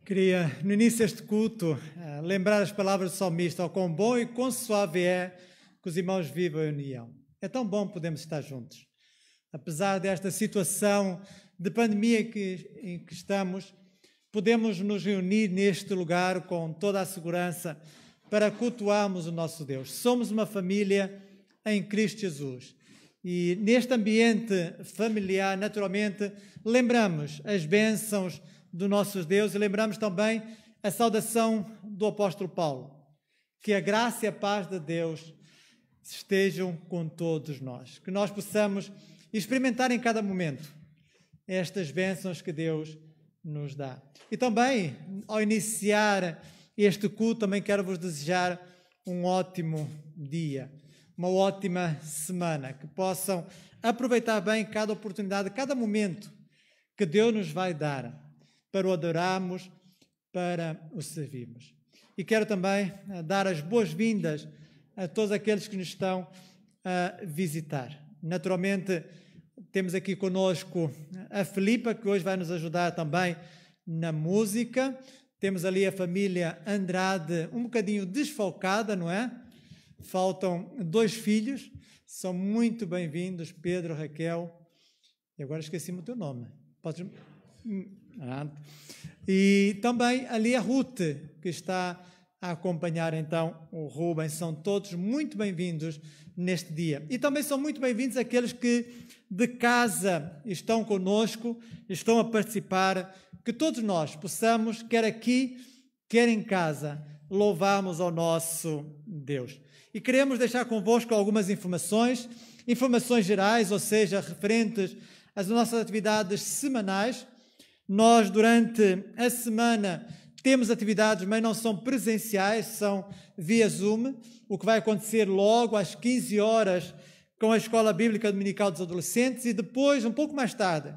Queria, no início deste culto, lembrar as palavras do salmista: "Ó, quão bom e quão suave é que os irmãos vivam em união." É tão bom podermos estar juntos. Apesar desta situação de pandemia em que estamos, podemos nos reunir neste lugar com toda a segurança para cultuarmos o nosso Deus. Somos uma família em Cristo Jesus. E neste ambiente familiar, naturalmente, lembramos as bênçãos do nosso Deus e lembramos também a saudação do apóstolo Paulo. Que a graça e a paz de Deus estejam com todos nós. Que nós possamos experimentar em cada momento estas bênçãos que Deus nos dá. E também, ao iniciar este culto, também quero vos desejar um ótimo dia, uma ótima semana, que possam aproveitar bem cada oportunidade, cada momento que Deus nos vai dar para o adorarmos, para o servirmos. E quero também dar as boas-vindas a todos aqueles que nos estão a visitar. Naturalmente, temos aqui conosco a Filipa, que hoje vai nos ajudar também na música. Temos ali a família Andrade, um bocadinho desfalcada, não é? Faltam 2 filhos, são muito bem-vindos, Pedro, Raquel. E agora esqueci-me o teu nome. Podes... E também ali a Ruth, que está a acompanhar então o Rubens. São todos muito bem-vindos neste dia. E também são muito bem-vindos aqueles que de casa estão conosco, estão a participar, que todos nós possamos, quer aqui, quer em casa, louvarmos ao nosso Deus. E queremos deixar convosco algumas informações gerais, ou seja, referentes às nossas atividades semanais. Nós, durante a semana, temos atividades, mas não são presenciais, são via Zoom, o que vai acontecer logo às 15 horas com a Escola Bíblica Dominical dos Adolescentes e depois, um pouco mais tarde,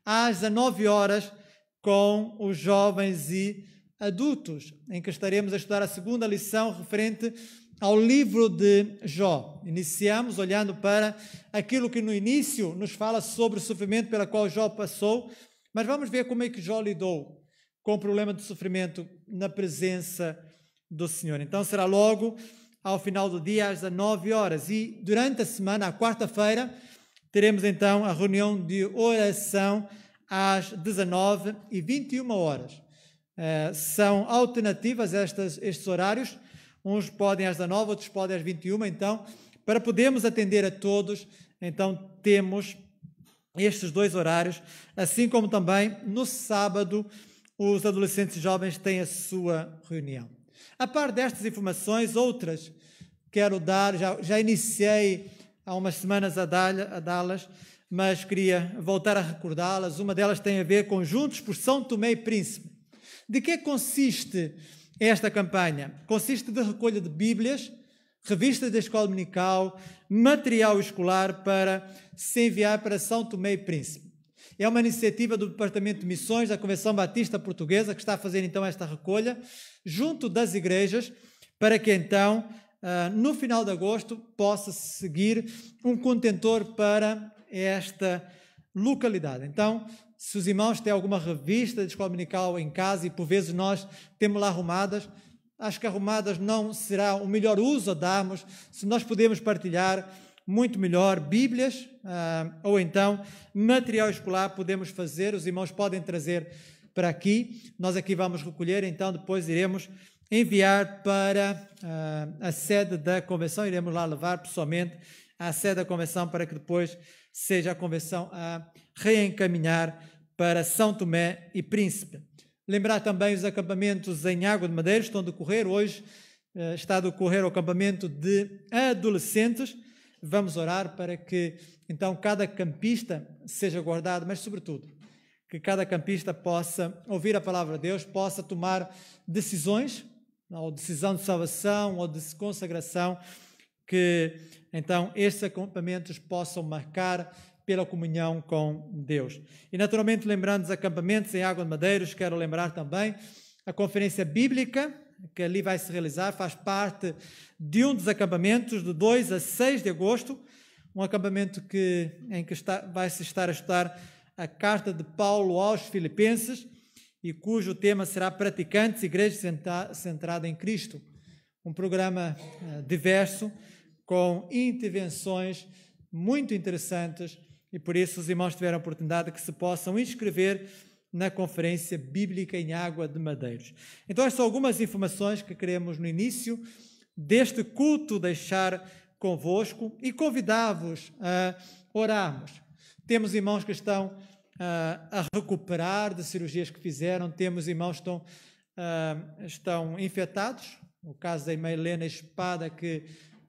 às 19 horas, com os jovens e adultos, em que estaremos a estudar a segunda lição referente ao livro de Jó. Iniciamos olhando para aquilo que no início nos fala sobre o sofrimento pelo qual Jó passou, mas vamos ver como é que Jó lidou com o problema do sofrimento na presença do Senhor. Então será logo ao final do dia, às 19 horas. E durante a semana, à quarta-feira, teremos então a reunião de oração às 19 e 21 horas. São alternativas estes horários, uns podem às 19, outros podem às 21, então, para podermos atender a todos, então temos estes dois horários, assim como também no sábado os adolescentes e jovens têm a sua reunião. A par destas informações, outras quero dar, já iniciei há umas semanas a dá-las, mas queria voltar a recordá-las. Uma delas tem a ver com Juntos por São Tomé e Príncipe. De que consiste esta campanha? Consiste de recolha de Bíblias, revistas da Escola Dominical, material escolar para se enviar para São Tomé e Príncipe. É uma iniciativa do Departamento de Missões da Convenção Batista Portuguesa que está a fazer então esta recolha junto das igrejas para que então no final de agosto possa seguir um contentor para esta localidade. Então, se os irmãos têm alguma revista de Escola Dominical em casa e por vezes nós temos lá arrumadas, acho que arrumadas não será o melhor uso a darmos, se nós podemos partilhar, muito melhor, Bíblias ou então material escolar podemos fazer, os irmãos podem trazer para aqui, nós aqui vamos recolher, então depois iremos enviar para a sede da convenção, iremos lá levar pessoalmente à sede da convenção para que depois seja a convenção a reencaminhar para São Tomé e Príncipe. Lembrar também os acampamentos em Água de Madeira estão a decorrer, hoje está a decorrer o acampamento de adolescentes, vamos orar para que então cada campista seja guardado, mas sobretudo que cada campista possa ouvir a palavra de Deus, possa tomar decisões, ou decisão de salvação, ou de consagração, que então estes acampamentos possam marcar pela comunhão com Deus. E naturalmente, lembrando dos acampamentos em Água de Madeiros, quero lembrar também a conferência bíblica, que ali vai se realizar, faz parte de um dos acampamentos, de 2 a 6 de agosto, um acampamento em que vai-se estar a estudar a carta de Paulo aos Filipenses, e cujo tema será Praticantes, Igreja Centrada em Cristo. Um programa diverso, com intervenções muito interessantes, e por isso os irmãos tiveram a oportunidade que se possam inscrever na Conferência Bíblica em Água de Madeiros. Então, estas são algumas informações que queremos no início deste culto deixar convosco e convidar-vos a orarmos. Temos irmãos que estão a recuperar de cirurgias que fizeram, temos irmãos que estão infectados, o caso da irmã Helena Espada, que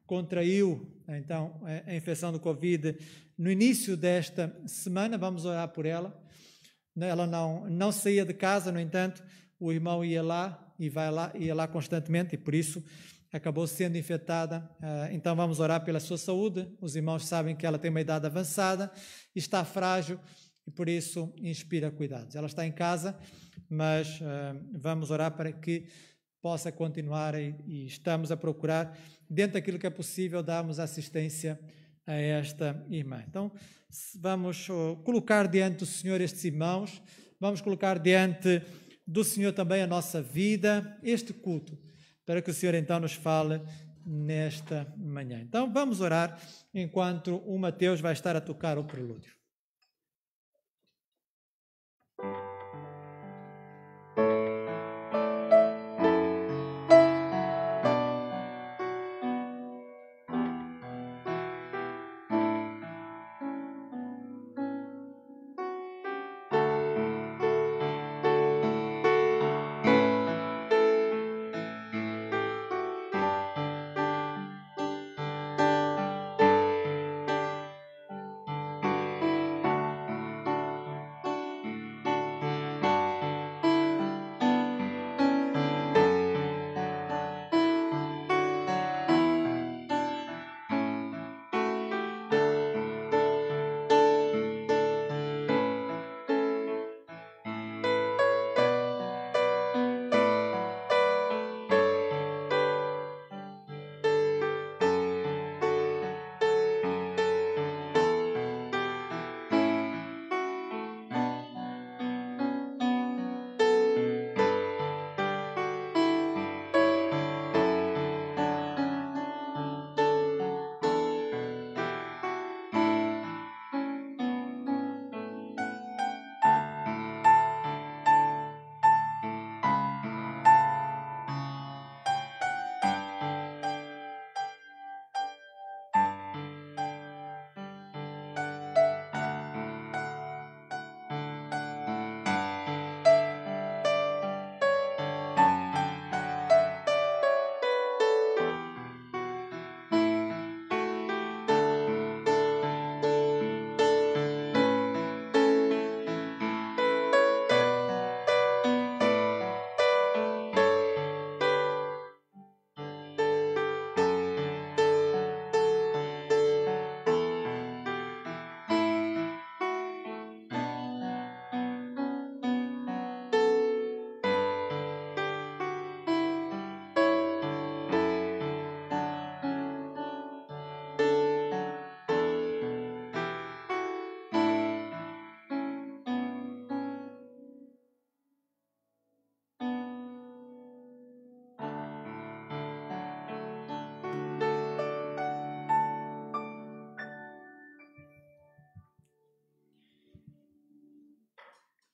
contraiu então a infecção do Covid no início desta semana, vamos orar por ela. Ela não saía de casa, no entanto, o irmão ia lá e ia lá constantemente e por isso acabou sendo infectada. Então vamos orar pela sua saúde. Os irmãos sabem que ela tem uma idade avançada, está frágil e por isso inspira cuidados. Ela está em casa, mas vamos orar para que possa continuar e estamos a procurar, dentro daquilo que é possível, darmos assistência a esta irmã. Então, vamos colocar diante do Senhor estes irmãos, vamos colocar diante do Senhor também a nossa vida, este culto, para que o Senhor então nos fale nesta manhã. Então, vamos orar enquanto o Mateus vai estar a tocar o prelúdio.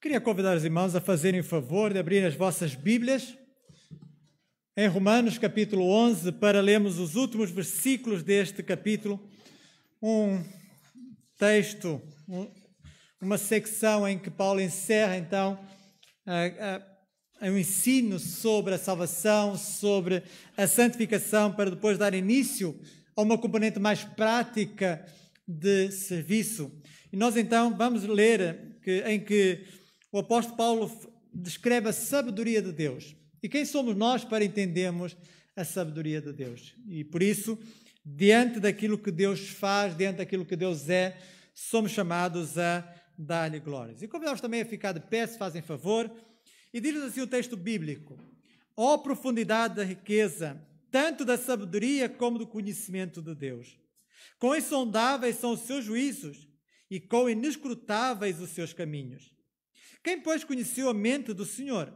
Queria convidar os irmãos a fazerem o favor de abrir as vossas Bíblias em Romanos capítulo 11 para lermos os últimos versículos deste capítulo, um texto, uma secção em que Paulo encerra então o ensino sobre a salvação, sobre a santificação, para depois dar início a uma componente mais prática de serviço. E nós então vamos ler em que o apóstolo Paulo descreve a sabedoria de Deus. E quem somos nós para entendermos a sabedoria de Deus? E por isso, diante daquilo que Deus faz, diante daquilo que Deus é, somos chamados a dar-lhe glórias. E convidamos também a ficar de pé, se fazem favor, e diz assim o texto bíblico: ó profundidade da riqueza, tanto da sabedoria como do conhecimento de Deus. Quão insondáveis são os seus juízos e quão inescrutáveis os seus caminhos. Quem, pois, conheceu a mente do Senhor?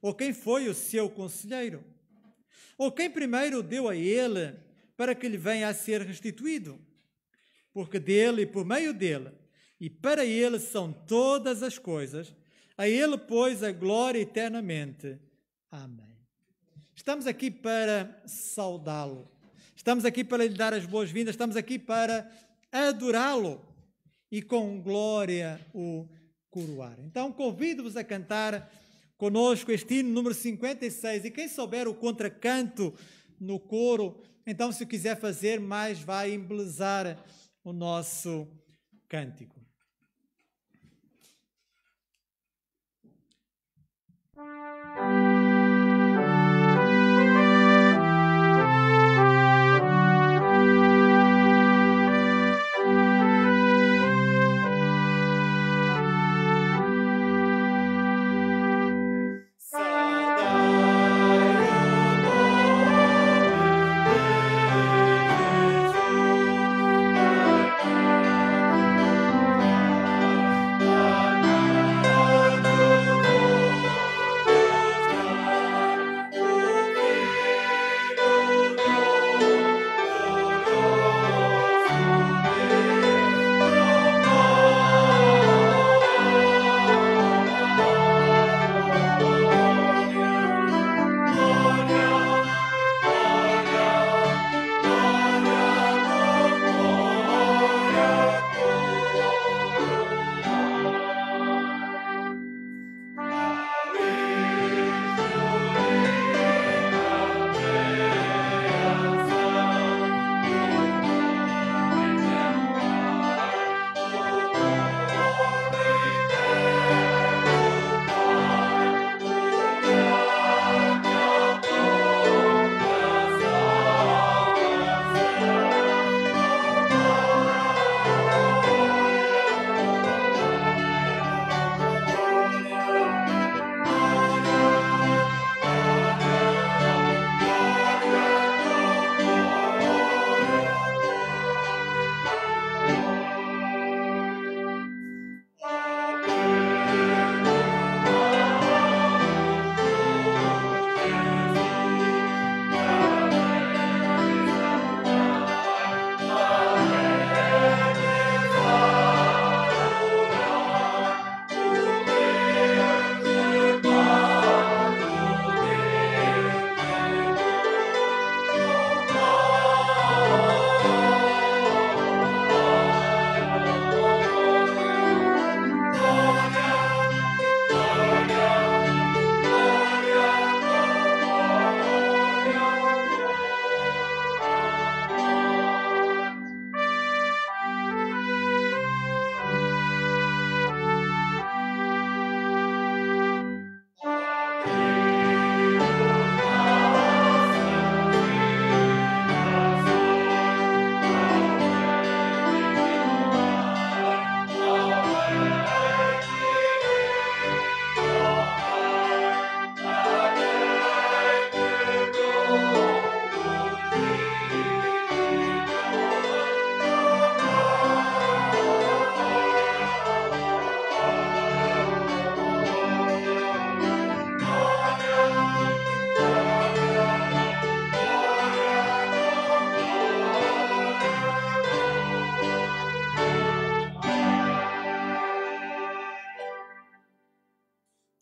Ou quem foi o seu conselheiro? Ou quem primeiro deu a ele para que lhe venha a ser restituído? Porque dele e por meio dele e para ele são todas as coisas, a ele, pois, a glória eternamente. Amém. Estamos aqui para saudá-lo. Estamos aqui para lhe dar as boas-vindas. Estamos aqui para adorá-lo e com glória o coroar. Então, convido-vos a cantar conosco este hino número 56. E quem souber o contracanto no coro, então, se o quiser fazer, mais vai embelezar o nosso cântico.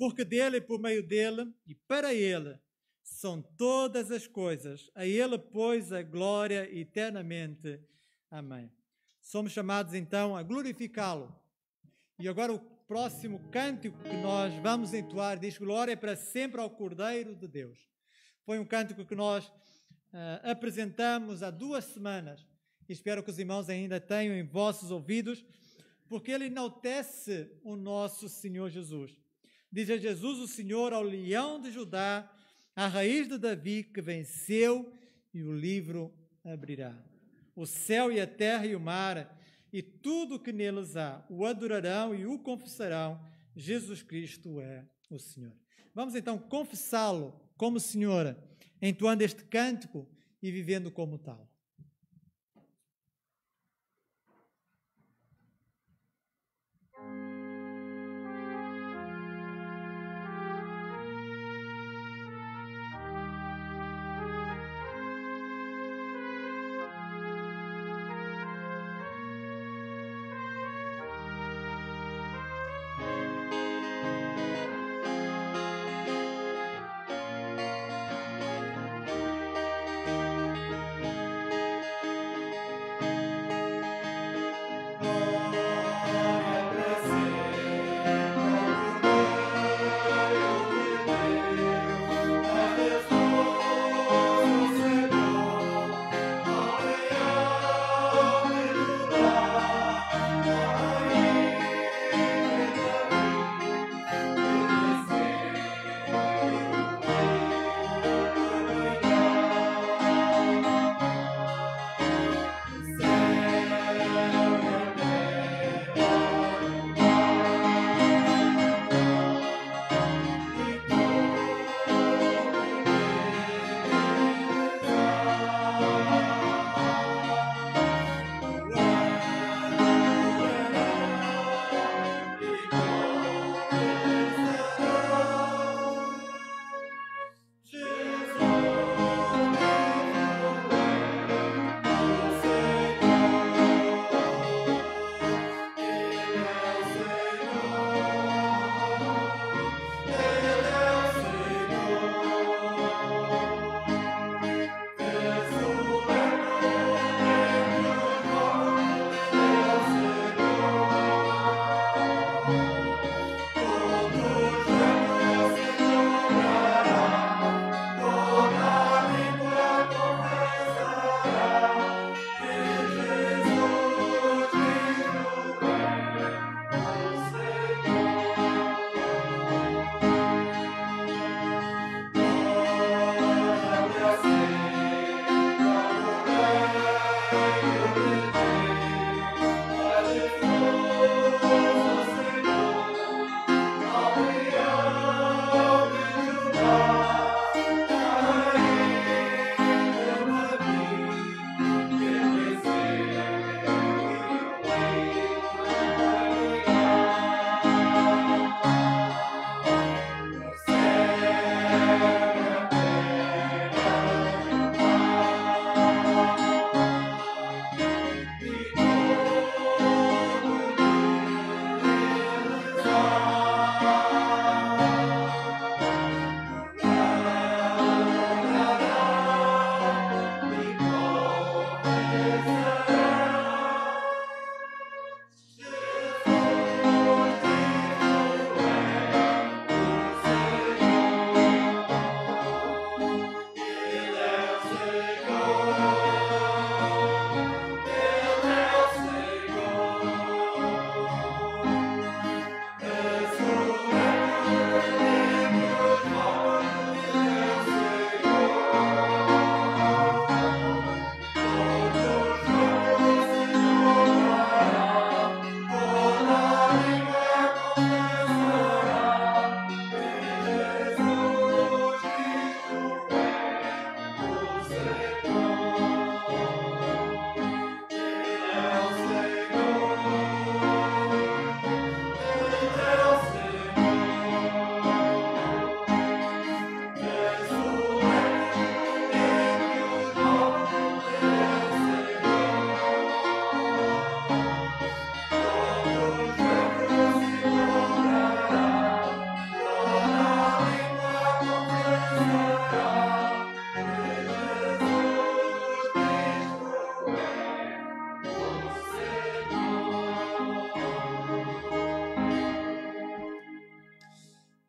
porque dele, por meio dele e para ele são todas as coisas. A ele, pois, a glória eternamente. Amém. Somos chamados, então, a glorificá-lo. E agora o próximo cântico que nós vamos entoar diz glória para sempre ao Cordeiro de Deus. Foi um cântico que nós apresentamos há 2 semanas. E espero que os irmãos ainda tenham em vossos ouvidos, porque ele enaltece o nosso Senhor Jesus. Diz a Jesus, o Senhor, ao leão de Judá, a raiz de Davi, que venceu, e o livro abrirá. O céu e a terra e o mar, e tudo o que neles há, o adorarão e o confessarão. Jesus Cristo é o Senhor. Vamos então confessá-lo como Senhor, entoando este cântico e vivendo como tal.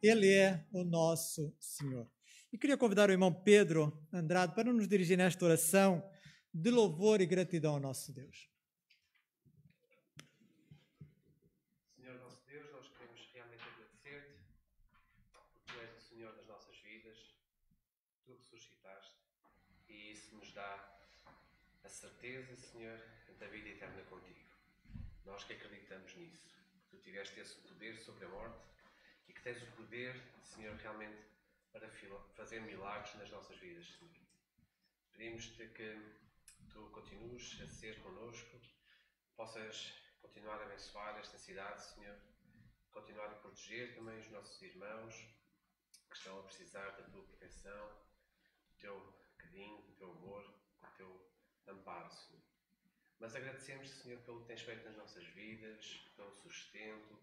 Ele é o nosso Senhor. E queria convidar o irmão Pedro Andrade para nos dirigir nesta oração de louvor e gratidão ao nosso Deus. Senhor nosso Deus, nós queremos realmente agradecer-te, porque tu és o Senhor das nossas vidas, tu ressuscitaste, e isso nos dá a certeza, Senhor, da vida eterna contigo. Nós que acreditamos nisso, que tu tiveste esse poder sobre a morte e que tens o poder, Senhor, realmente para fazer milagres nas nossas vidas, Senhor. Pedimos-te que tu continues a ser connosco, possas continuar a abençoar esta cidade, Senhor, continuar a proteger também os nossos irmãos que estão a precisar da tua proteção, do teu carinho, do teu amor, do teu amparo, Senhor. Mas agradecemos, Senhor, pelo que tens feito nas nossas vidas, pelo sustento,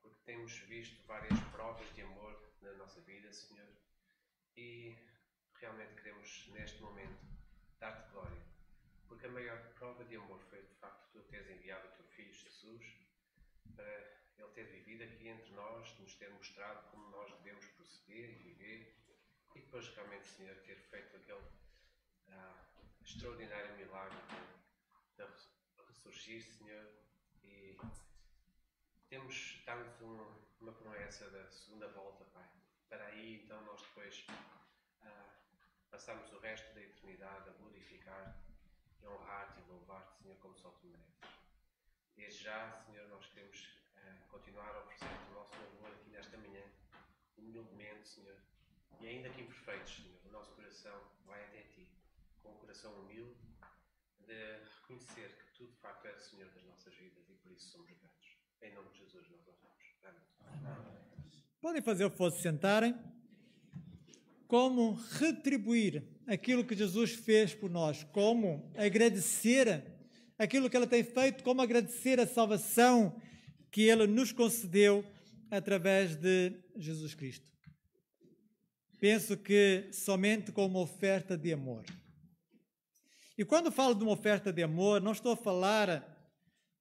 porque temos visto várias provas de amor na nossa vida, Senhor, e realmente queremos, neste momento, dar-te glória, porque a maior prova de amor foi, de facto, tu teres enviado o teu Filho Jesus para ele ter vivido aqui entre nós, nos ter mostrado como nós devemos proceder e viver, e depois realmente, Senhor, ter feito aquele extraordinário milagre de ressurgir, Senhor, e temos dado uma promessa da segunda volta, Pai. Para aí, então, nós depois passamos o resto da eternidade a glorificar e honrar-te e louvar-te, Senhor, como só tu mereces. Desde já, Senhor, nós queremos continuar a oferecer-te o nosso louvor aqui nesta manhã, humildemente, Senhor, e ainda que imperfeitos, Senhor, o nosso coração vai até ti, com um coração humilde, de reconhecer que tu, de facto, és o Senhor das nossas vidas e por isso somos gratos. Em nome de Jesus nós oramos. Amém. Podem fazer o que fosse sentarem. Como retribuir aquilo que Jesus fez por nós, como agradecer aquilo que Ele tem feito, como agradecer a salvação que Ele nos concedeu através de Jesus Cristo. Penso que somente com uma oferta de amor. E quando falo de uma oferta de amor, não estou a falar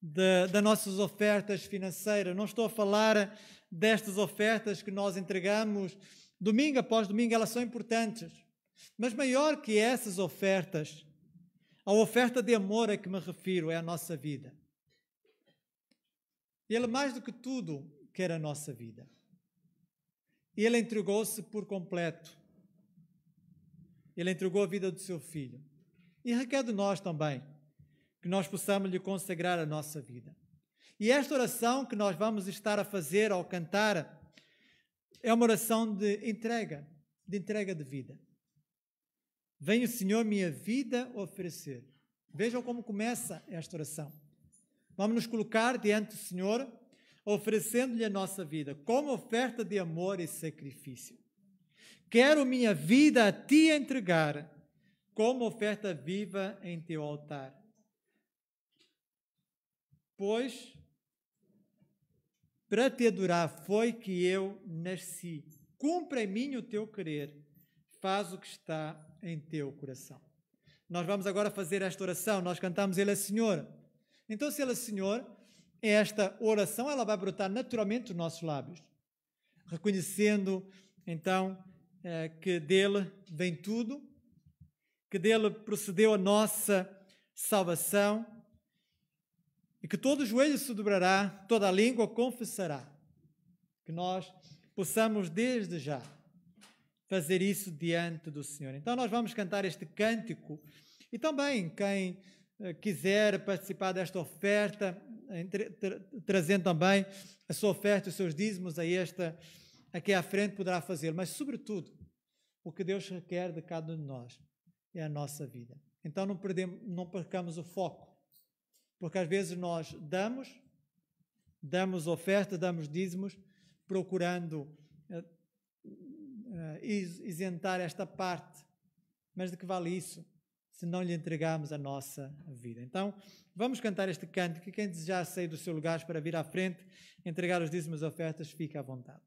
das nossas ofertas financeiras, não estou a falar destas ofertas que nós entregamos domingo após domingo, elas são importantes. Mas maior que essas ofertas, a oferta de amor a que me refiro é a nossa vida. Ele, mais do que tudo, quer a nossa vida. Ele entregou-se por completo. Ele entregou a vida do seu Filho. E requer de nós também que nós possamos lhe consagrar a nossa vida. E esta oração que nós vamos estar a fazer ao cantar é uma oração de entrega de vida. Venho, Senhor, minha vida oferecer. Vejam como começa esta oração. Vamos nos colocar diante do Senhor, oferecendo-lhe a nossa vida, como oferta de amor e sacrifício. Quero minha vida a ti entregar, como oferta viva em teu altar. Pois para te adorar foi que eu nasci. Cumpra em mim o teu querer. Faz o que está em teu coração. Nós vamos agora fazer esta oração. Nós cantamos Ele é Senhor. Então, se Ele é Senhor, esta oração ela vai brotar naturalmente dos nossos lábios. Reconhecendo, então, que dele vem tudo, que dele procedeu a nossa salvação, e que todo joelho se dobrará, toda a língua confessará. Que nós possamos desde já fazer isso diante do Senhor. Então nós vamos cantar este cântico e também quem quiser participar desta oferta, trazendo também a sua oferta, os seus dízimos aqui à frente poderá fazer. Mas sobretudo, o que Deus requer de cada um de nós é a nossa vida. Então não percamos o foco. Porque às vezes nós damos oferta, damos dízimos, procurando isentar esta parte. Mas de que vale isso se não lhe entregarmos a nossa vida? Então, vamos cantar este cântico e quem desejar sair do seu lugar para vir à frente, entregar os dízimos e ofertas, fique à vontade.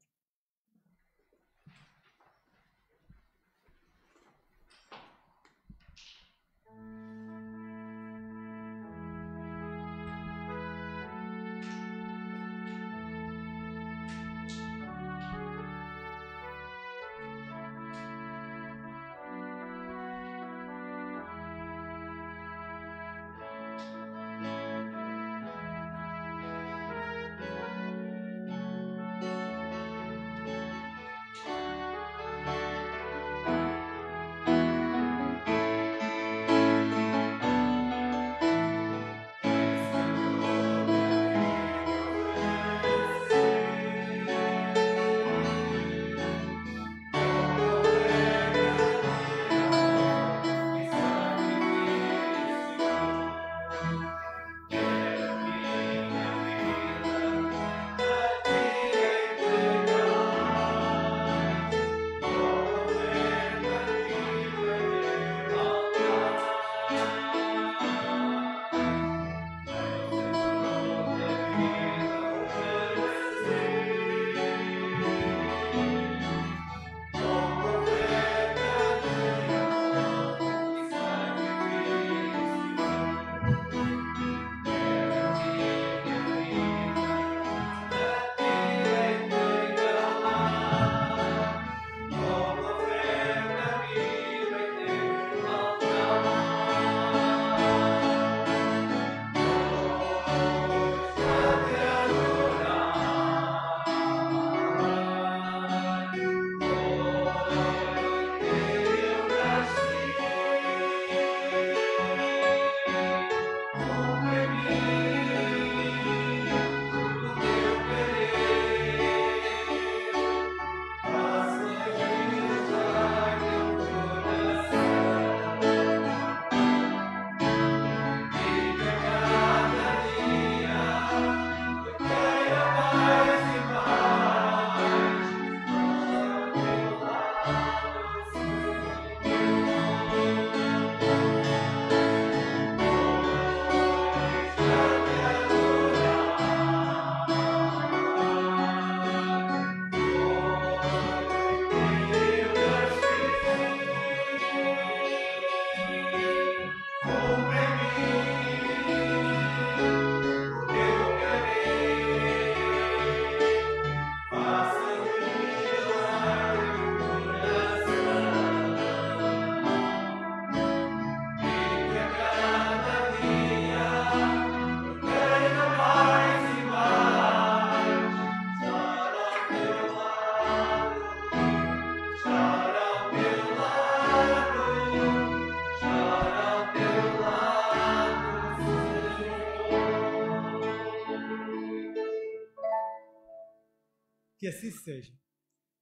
Que assim seja.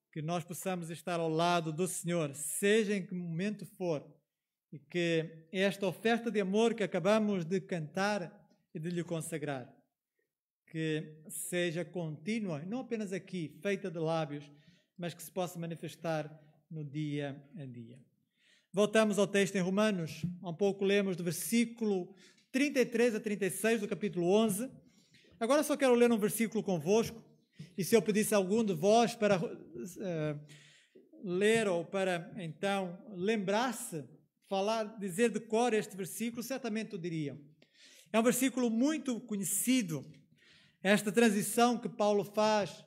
Que nós possamos estar ao lado do Senhor, seja em que momento for, e que esta oferta de amor que acabamos de cantar e de lhe consagrar, que seja contínua, não apenas aqui, feita de lábios, mas que se possa manifestar no dia a dia. Voltamos ao texto em Romanos, há um pouco lemos do versículo 33 a 36 do capítulo 11. Agora só quero ler um versículo convosco, e se eu pedisse a algum de vós para ler ou para então lembrar-se, falar, dizer de cor este versículo, certamente o diriam. É um versículo muito conhecido, esta transição que Paulo faz,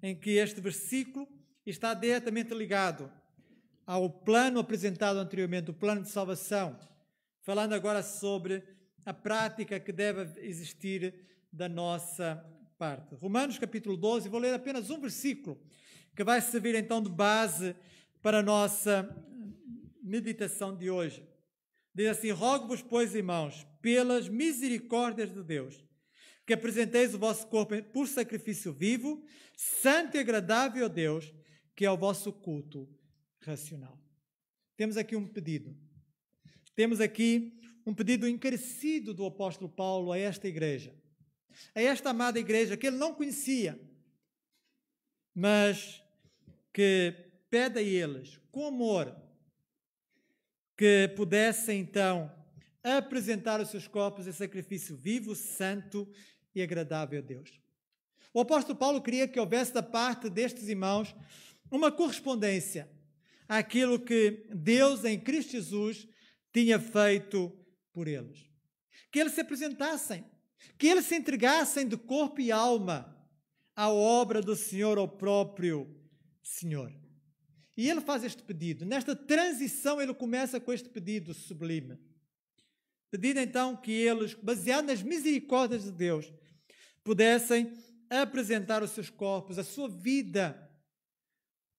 em que este versículo está diretamente ligado ao plano apresentado anteriormente, o plano de salvação, falando agora sobre a prática que deve existir da nossa parte. Romanos capítulo 12, vou ler apenas um versículo, que vai servir então de base para a nossa meditação de hoje. Diz assim: rogo-vos, pois, irmãos, pelas misericórdias de Deus, que apresenteis o vosso corpo por sacrifício vivo, santo e agradável a Deus, que é o vosso culto racional. Temos aqui um pedido. Temos aqui um pedido encarecido do apóstolo Paulo a esta igreja, a esta amada igreja que ele não conhecia, mas que pede a eles, com amor, que pudessem então apresentar os seus corpos em sacrifício vivo, santo e agradável a Deus. O apóstolo Paulo queria que houvesse da parte destes irmãos uma correspondência àquilo que Deus em Cristo Jesus tinha feito por eles. Que eles se apresentassem, que eles se entregassem de corpo e alma à obra do Senhor, ao próprio Senhor. E ele faz este pedido. Nesta transição ele começa com este pedido sublime. Pedido então que eles, baseado nas misericórdias de Deus, pudessem apresentar os seus corpos, a sua vida,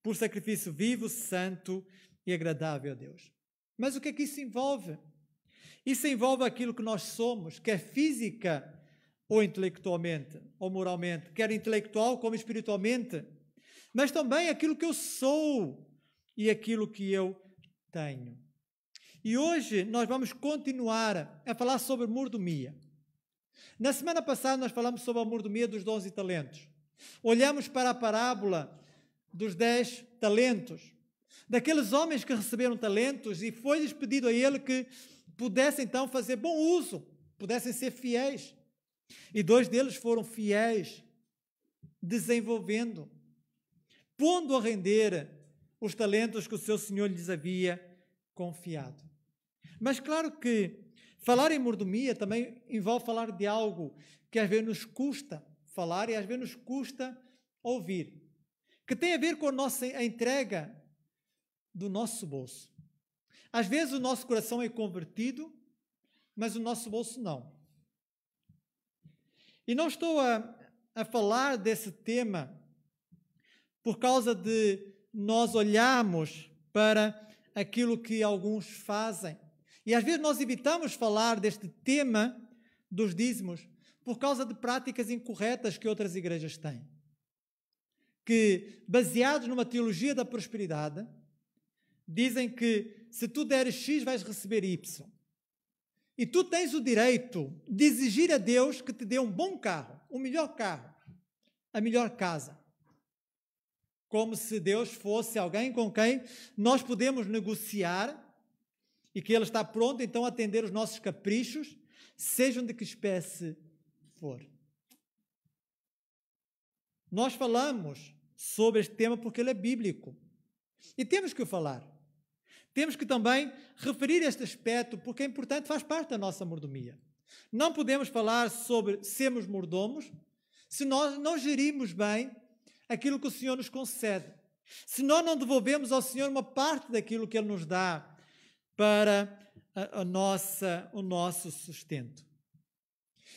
por sacrifício vivo, santo e agradável a Deus. Mas o que é que isso envolve? Isso envolve aquilo que nós somos, quer física ou intelectualmente, ou moralmente, quer intelectual como espiritualmente, mas também aquilo que eu sou e aquilo que eu tenho. E hoje nós vamos continuar a falar sobre mordomia. Na semana passada nós falamos sobre a mordomia dos dons e talentos. Olhamos para a parábola dos 10 talentos, daqueles homens que receberam talentos e foi-lhes pedido a ele que pudessem então fazer bom uso, pudessem ser fiéis. E 2 deles foram fiéis, desenvolvendo, pondo a render os talentos que o seu Senhor lhes havia confiado. Mas claro que falar em mordomia também envolve falar de algo que às vezes nos custa falar e às vezes nos custa ouvir, que tem a ver com a entrega do nosso bolso. Às vezes o nosso coração é convertido, mas o nosso bolso não. E não estou a falar desse tema por causa de nós olharmos para aquilo que alguns fazem. E às vezes nós evitamos falar deste tema dos dízimos por causa de práticas incorretas que outras igrejas têm. Que, baseados numa teologia da prosperidade, dizem que se tu deres X vais receber Y. E tu tens o direito de exigir a Deus que te dê um bom carro, o melhor carro, a melhor casa. Como se Deus fosse alguém com quem nós podemos negociar e que Ele está pronto então a atender os nossos caprichos, sejam de que espécie for. Nós falamos sobre este tema porque ele é bíblico. E temos que o falar. Temos que também referir este aspecto porque é importante, faz parte da nossa mordomia. Não podemos falar sobre sermos mordomos se nós não gerimos bem aquilo que o Senhor nos concede. Se nós não devolvemos ao Senhor uma parte daquilo que Ele nos dá para o nosso sustento.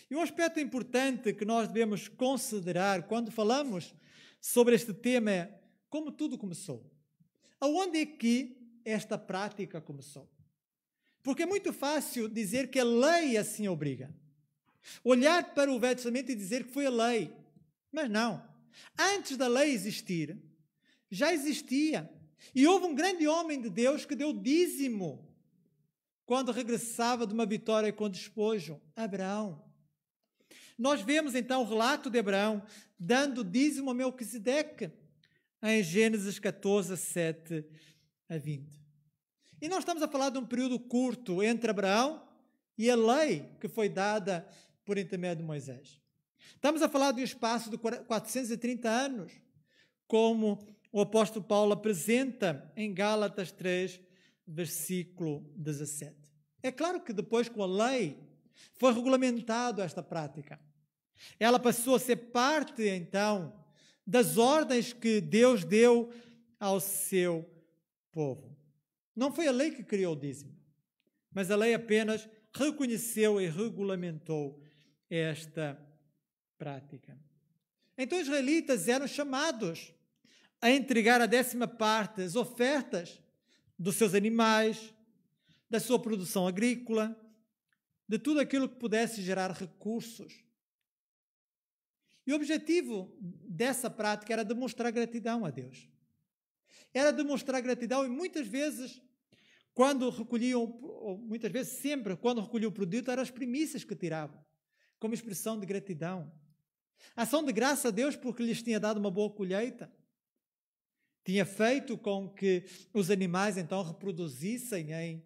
E um aspecto importante que nós devemos considerar quando falamos sobre este tema é como tudo começou. Aonde é que esta prática começou? Porque é muito fácil dizer que a lei assim obriga. Olhar para o Velho Testamento e dizer que foi a lei. Mas não. Antes da lei existir, já existia. E houve um grande homem de Deus que deu dízimo quando regressava de uma vitória com despojo, Abraão. Nós vemos então o relato de Abraão dando dízimo a Melquisedeque em Gênesis 14, 7 a 20. E nós estamos a falar de um período curto entre Abraão e a lei que foi dada por intermédio de Moisés. Estamos a falar de um espaço de 430 anos, como o apóstolo Paulo apresenta em Gálatas 3, versículo 17. É claro que depois, com a lei, foi regulamentado esta prática. Ela passou a ser parte, então, das ordens que Deus deu ao seu povo. Não foi a lei que criou o dízimo, mas a lei apenas reconheceu e regulamentou esta prática. Então, os israelitas eram chamados a entregar a 10ª parte, as ofertas dos seus animais, da sua produção agrícola, de tudo aquilo que pudesse gerar recursos. E o objetivo dessa prática era demonstrar gratidão a Deus. Era demonstrar gratidão e muitas vezes, quando recolhiam, ou muitas vezes sempre, quando recolhiam o produto, eram as primícias que tiravam, como expressão de gratidão. Ação de graça a Deus porque lhes tinha dado uma boa colheita. Tinha feito com que os animais então reproduzissem em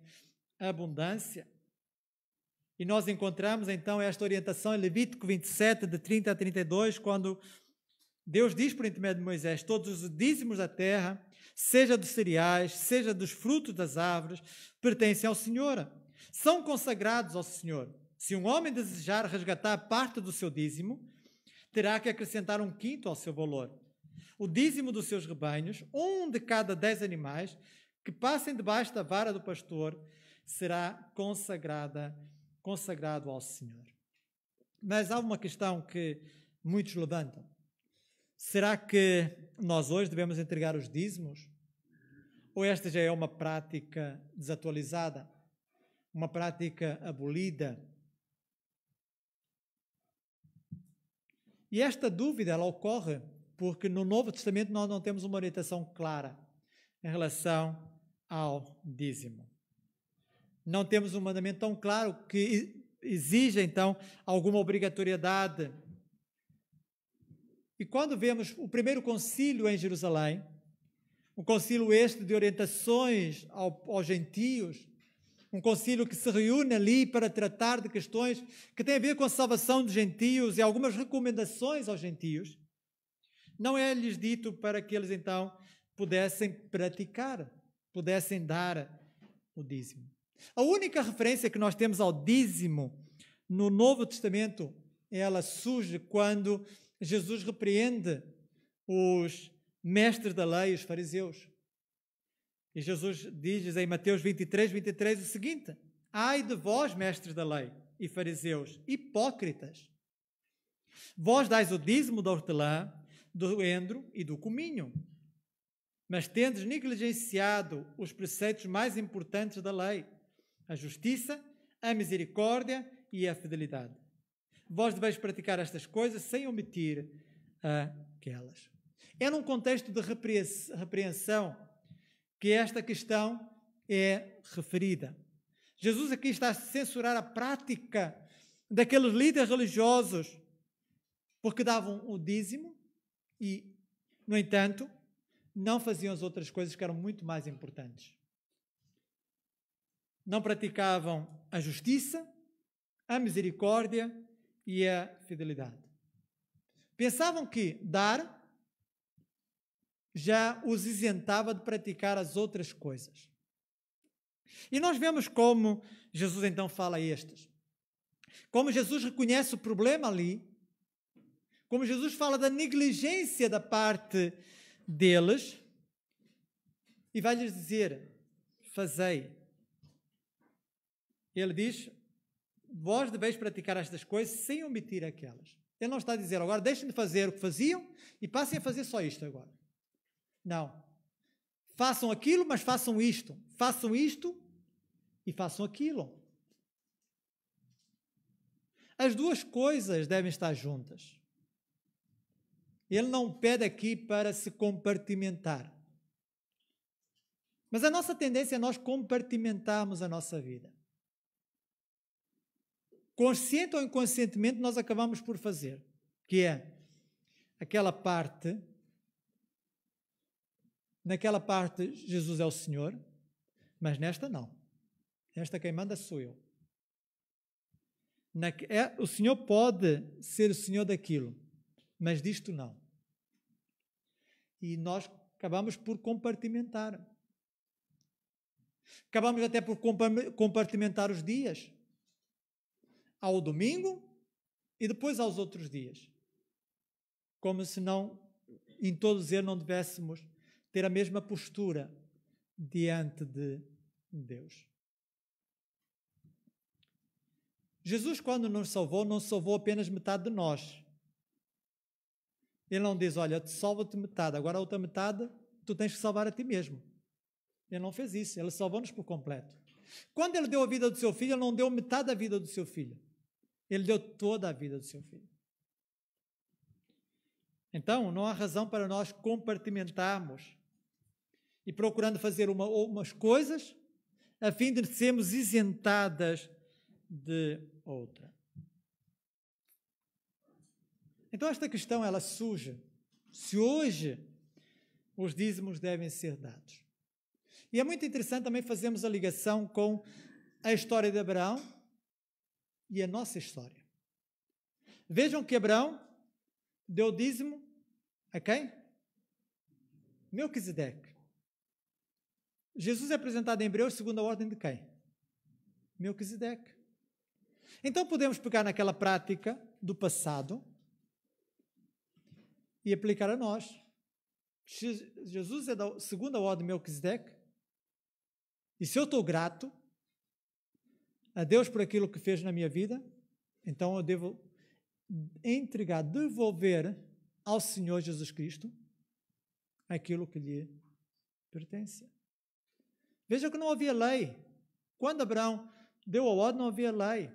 abundância. E nós encontramos então esta orientação em Levítico 27, de 30 a 32, quando Deus diz por intermédio de Moisés: todos os dízimos da terra, seja dos cereais, seja dos frutos das árvores, pertencem ao Senhor. São consagrados ao Senhor. Se um homem desejar resgatar parte do seu dízimo, terá que acrescentar 1/5 ao seu valor. O dízimo dos seus rebanhos, 1 de cada 10 animais que passem debaixo da vara do pastor, será consagrado ao Senhor. Mas há uma questão que muitos levantam. Será que nós hoje devemos entregar os dízimos? Ou esta já é uma prática desatualizada? Uma prática abolida? E esta dúvida, ela ocorre porque no Novo Testamento nós não temos uma orientação clara em relação ao dízimo. Não temos um mandamento tão claro que exige, então, alguma obrigatoriedade. E quando vemos o primeiro concílio em Jerusalém, um concílio este de orientações aos gentios, um concílio que se reúne ali para tratar de questões que têm a ver com a salvação dos gentios e algumas recomendações aos gentios, não é-lhes dito para que eles então pudessem praticar, pudessem dar o dízimo. A única referência que nós temos ao dízimo no Novo Testamento, ela surge quando Jesus repreende os mestres da lei, os fariseus. E Jesus diz em Mateus 23, 23 o seguinte: ai de vós, mestres da lei e fariseus, hipócritas! Vós dais o dízimo da hortelã, do endro e do cominho, mas tendes negligenciado os preceitos mais importantes da lei: a justiça, a misericórdia e a fidelidade. Vós deveis praticar estas coisas sem omitir aquelas. É num contexto de repreensão que esta questão é referida. Jesus aqui está a censurar a prática daqueles líderes religiosos porque davam o dízimo e, no entanto, não faziam as outras coisas que eram muito mais importantes. Não praticavam a justiça, a misericórdia e a fidelidade. Pensavam que dar já os isentava de praticar as outras coisas. E nós vemos como Jesus então fala a estes. Como Jesus reconhece o problema ali, como Jesus fala da negligência da parte deles, e vai-lhes dizer: fazei. Ele diz: vós deveis praticar estas coisas sem omitir aquelas. Ele não está a dizer agora, deixem de fazer o que faziam e passem a fazer só isto agora. Não. Façam aquilo, mas façam isto. Façam isto e façam aquilo. As duas coisas devem estar juntas. Ele não pede aqui para se compartimentar. Mas a nossa tendência é nós compartimentarmos a nossa vida. Consciente ou inconscientemente, nós acabamos por fazer, que é aquela parte, naquela parte Jesus é o Senhor, mas nesta não. Nesta quem manda sou eu. O Senhor pode ser o Senhor daquilo, mas disto não. E nós acabamos por compartimentar. Acabamos até por compartimentar os dias. Ao domingo e depois aos outros dias. Como se não, em todos eles, não devêssemos ter a mesma postura diante de Deus. Jesus, quando nos salvou, não salvou apenas metade de nós. Ele não diz, olha, salvo-te metade, agora a outra metade tu tens que salvar a ti mesmo. Ele não fez isso, ele salvou-nos por completo. Quando ele deu a vida do seu filho, ele não deu metade da vida do seu filho. Ele deu toda a vida do seu filho. Então, não há razão para nós compartimentarmos e procurando fazer umas coisas a fim de sermos isentadas de outra. Então, esta questão, ela surge. Se hoje os dízimos devem ser dados. E é muito interessante também fazermos a ligação com a história de Abraão e a nossa história. Vejam que Abraão deu dízimo a quem? Melquisedeque. Jesus é apresentado em Hebreus segundo a ordem de quem? Melquisedeque. Então podemos pegar naquela prática do passado e aplicar a nós. Jesus é da segunda ordem de Melquisedeque. E se eu estou grato a Deus por aquilo que fez na minha vida, então eu devo entregar, devolver ao Senhor Jesus Cristo aquilo que lhe pertence. Veja que não havia lei. Quando Abraão deu a ordem, não havia lei.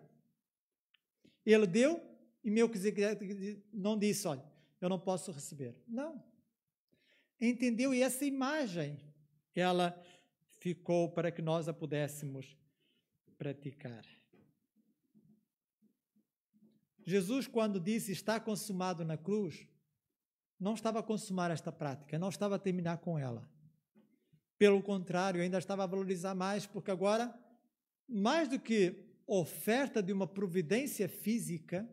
Ele deu e Melquisedeque não disse, olha, eu não posso receber. Não. Entendeu? E essa imagem, ela ficou para que nós a pudéssemos praticar. Jesus, quando disse está consumado na cruz, não estava a consumar esta prática, não estava a terminar com ela. Pelo contrário, ainda estava a valorizar mais, porque agora, mais do que oferta de uma providência física,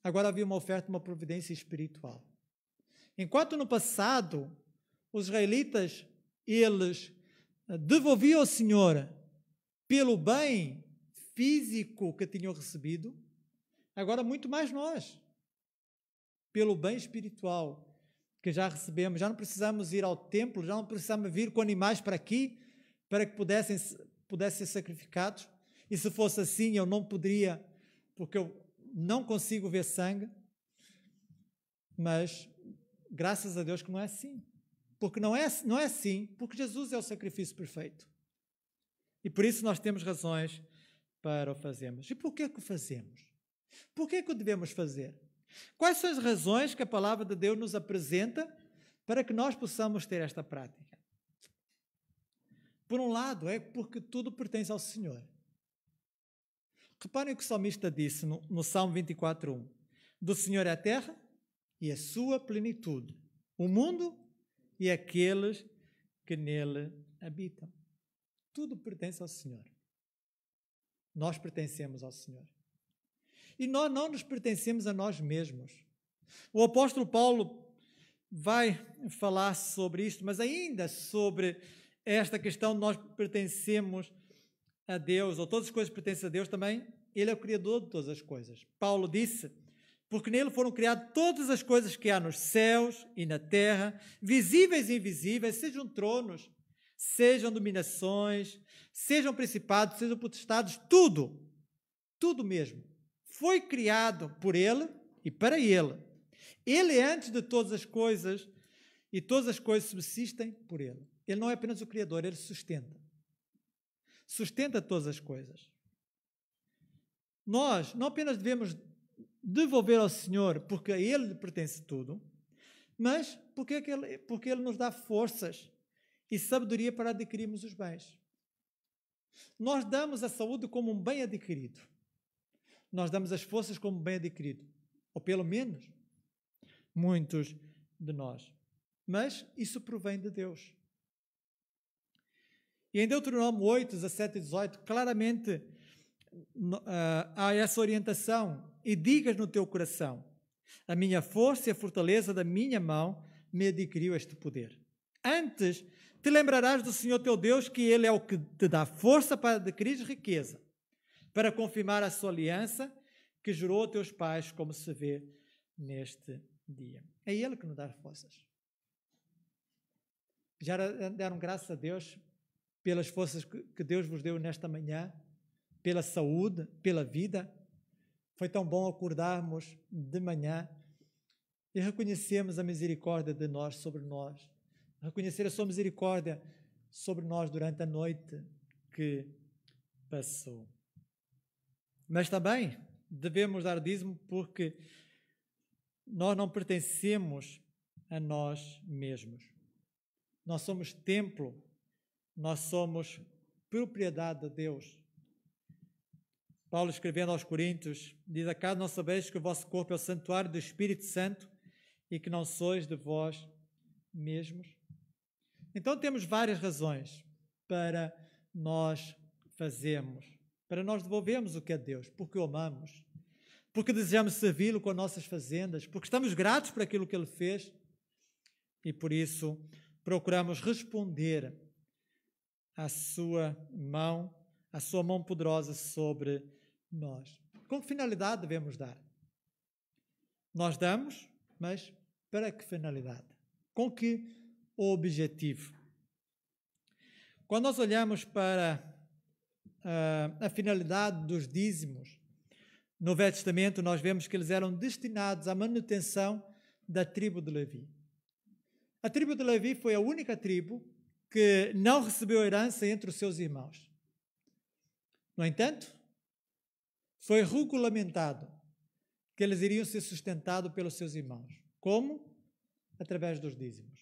agora havia uma oferta de uma providência espiritual. Enquanto no passado, os israelitas, eles devolviam ao Senhor pelo bem físico que tinham recebido, agora muito mais nós, pelo bem espiritual que já recebemos, já não precisamos ir ao templo, já não precisamos vir com animais para aqui, para que pudessem ser sacrificados, e se fosse assim eu não poderia, porque eu não consigo ver sangue, mas graças a Deus que não é assim, porque não é assim, porque Jesus é o sacrifício perfeito, e por isso nós temos razões para o fazermos. E por que o fazemos? Por que o devemos fazer? Quais são as razões que a palavra de Deus nos apresenta para que nós possamos ter esta prática? Por um lado, é porque tudo pertence ao Senhor. Reparem o que o salmista disse no Salmo 24:1. Do Senhor é a terra e a sua plenitude, o mundo e aqueles que nele habitam. Tudo pertence ao Senhor. Nós pertencemos ao Senhor. E nós não nos pertencemos a nós mesmos. O apóstolo Paulo vai falar sobre isto, mas ainda sobre esta questão de nós pertencemos a Deus, ou todas as coisas pertencem a Deus também, Ele é o Criador de todas as coisas. Paulo disse, porque nele foram criadas todas as coisas que há nos céus e na terra, visíveis e invisíveis, sejam tronos, sejam dominações, sejam principados, sejam potestades, tudo mesmo. Foi criado por Ele e para Ele. Ele é antes de todas as coisas e todas as coisas subsistem por Ele. Ele não é apenas o Criador, Ele sustenta. Sustenta todas as coisas. Nós não apenas devemos devolver ao Senhor, porque a Ele lhe pertence tudo, mas porque Ele nos dá forças e sabedoria para adquirirmos os bens. Nós damos a saúde como um bem adquirido. Nós damos as forças como um bem adquirido. Ou pelo menos, muitos de nós. Mas isso provém de Deus. E em Deuteronômio 8, 17 e 18, claramente há essa orientação. E digas no teu coração: a minha força e a fortaleza da minha mão me adquiriu este poder. Antes te lembrarás do Senhor teu Deus, que Ele é o que te dá força para adquirir riqueza, para confirmar a sua aliança que jurou a teus pais, como se vê neste dia. É Ele que nos dá forças. Já deram graças a Deus pelas forças que Deus vos deu nesta manhã, pela saúde, pela vida. Foi tão bom acordarmos de manhã e reconhecermos a misericórdia de nós sobre nós, reconhecer a sua misericórdia sobre nós durante a noite que passou. Mas também devemos dar dízimo porque nós não pertencemos a nós mesmos. Nós somos templo, nós somos propriedade de Deus. Paulo, escrevendo aos Coríntios, diz: acaso não sabeis que o vosso corpo é o santuário do Espírito Santo e que não sois de vós mesmos? Então temos várias razões para nós fazermos, para nós devolvermos o que é de Deus, porque o amamos, porque desejamos servi-lo com nossas fazendas, porque estamos gratos por aquilo que Ele fez e por isso procuramos responder à sua mão poderosa sobre nós. Com que finalidade devemos dar? Nós damos, mas para que finalidade? Com que objetivo? Quando nós olhamos para a finalidade dos dízimos, no Velho Testamento nós vemos que eles eram destinados à manutenção da tribo de Levi. A tribo de Levi foi a única tribo que não recebeu herança entre os seus irmãos. No entanto, foi regulamentado que eles iriam ser sustentados pelos seus irmãos. Como? Através dos dízimos.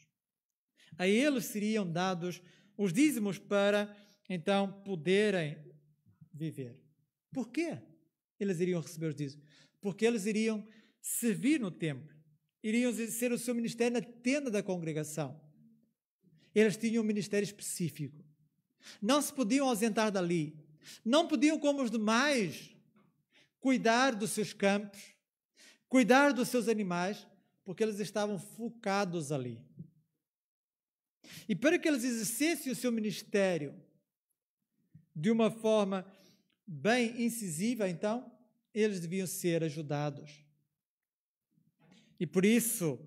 A eles seriam dados os dízimos para, então, poderem viver. Por quê eles iriam receber os dízimos? Porque eles iriam servir no templo. Iriam ser o seu ministério na tenda da congregação. Eles tinham um ministério específico. Não se podiam ausentar dali. Não podiam, como os demais, cuidar dos seus campos, cuidar dos seus animais, porque eles estavam focados ali. E para que eles exercessem o seu ministério de uma forma bem incisiva, então, eles deviam ser ajudados. E por isso,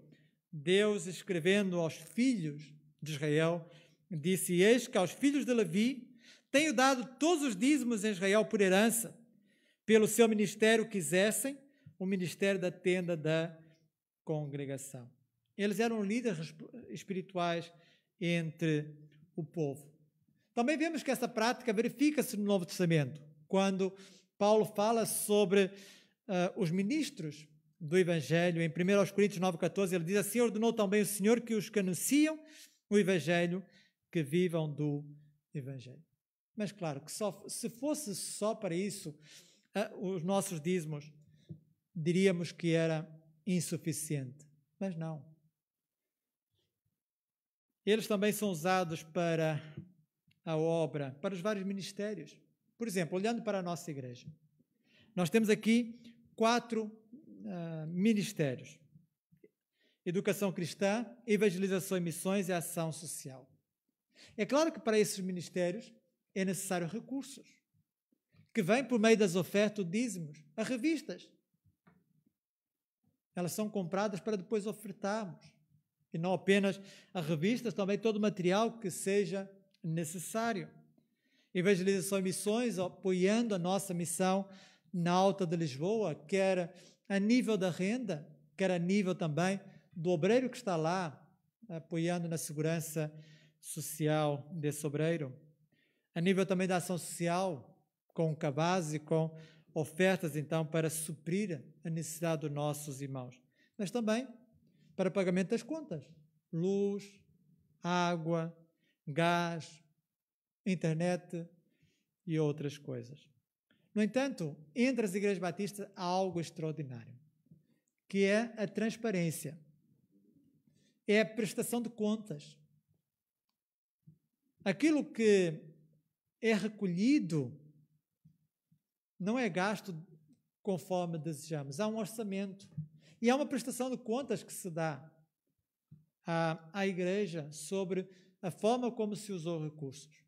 Deus, escrevendo aos filhos de Israel, disse: eis que aos filhos de Levi tenho dado todos os dízimos em Israel por herança, pelo seu ministério que exercem, o ministério da tenda da congregação. Eles eram líderes espirituais entre o povo. Também vemos que essa prática verifica-se no Novo Testamento, quando Paulo fala sobre os ministros do Evangelho. Em 1 Coríntios 9,14, ele diz assim: ordenou também o Senhor que os que anunciam o Evangelho, que vivam do Evangelho. Mas claro, que se fosse só para isso, os nossos dízimos, diríamos que era insuficiente. Mas não. Eles também são usados para a obra, para os vários ministérios. Por exemplo, olhando para a nossa igreja, nós temos aqui 4 ministérios: educação cristã, evangelização e missões e ação social. É claro que para esses ministérios é necessário recursos, que vêm por meio das ofertas, dízimos, as revistas. Elas são compradas para depois ofertarmos. E não apenas as revistas, também todo o material que seja necessário. Evangelização e missões, apoiando a nossa missão na Alta de Lisboa, quer a nível da renda, quer a nível também do obreiro que está lá, apoiando na segurança social desse obreiro. A nível também da ação social, com cabazes e com ofertas, então, para suprir a necessidade dos nossos irmãos. Mas também para pagamento das contas. Luz, água, gás, internet e outras coisas. No entanto, entre as igrejas batistas há algo extraordinário, que é a transparência. É a prestação de contas. Aquilo que é recolhido não é gasto conforme desejamos. Há um orçamento. E há uma prestação de contas que se dá à igreja sobre a forma como se usou recursos.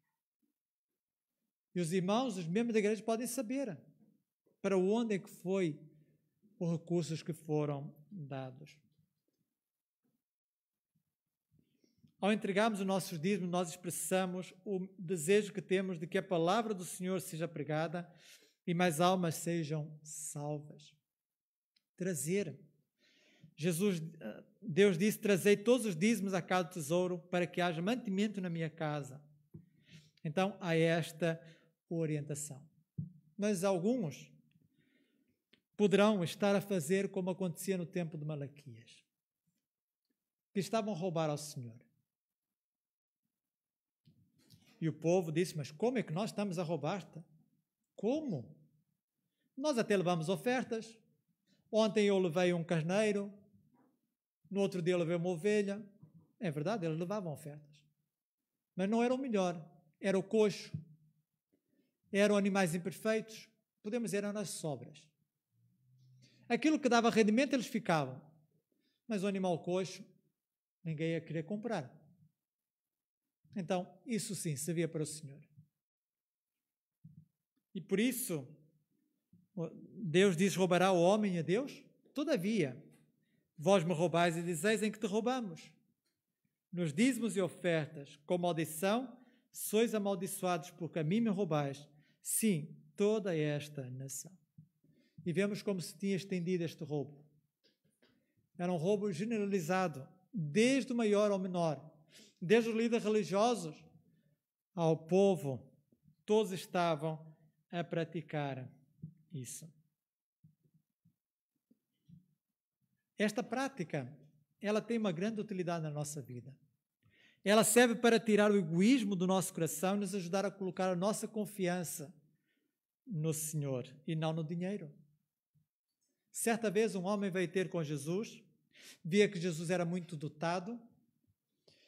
E os irmãos, os membros da igreja podem saber para onde é que foi os recursos que foram dados. Ao entregarmos os nossos dízimos, nós expressamos o desejo que temos de que a palavra do Senhor seja pregada e mais almas sejam salvas. Trazer. Deus disse, trazei todos os dízimos à casa do tesouro para que haja mantimento na minha casa. Então, há esta orientação. Mas alguns poderão estar a fazer como acontecia no tempo de Malaquias, que estavam a roubar ao Senhor. E o povo disse, mas como é que nós estamos a roubar-te? Como? Nós até levamos ofertas. Ontem eu levei um carneiro, no outro dia eu levei uma ovelha. É verdade, eles levavam ofertas. Mas não era o melhor, era o coxo. Eram animais imperfeitos, podemos dizer, eram as sobras. Aquilo que dava rendimento eles ficavam. Mas o animal coxo, ninguém ia querer comprar. Então, isso sim, servia para o Senhor. E por isso, Deus diz, roubará o homem a Deus? Todavia, vós me roubais e dizeis em que te roubamos. Nos dízimos e ofertas, com maldição, sois amaldiçoados, porque a mim me roubais, sim, toda esta nação. E vemos como se tinha estendido este roubo. Era um roubo generalizado, desde o maior ao menor, desde os líderes religiosos ao povo. Todos estavam a praticar isso. Esta prática, ela tem uma grande utilidade na nossa vida. Ela serve para tirar o egoísmo do nosso coração e nos ajudar a colocar a nossa confiança no Senhor e não no dinheiro. Certa vez um homem veio ter com Jesus, via que Jesus era muito dotado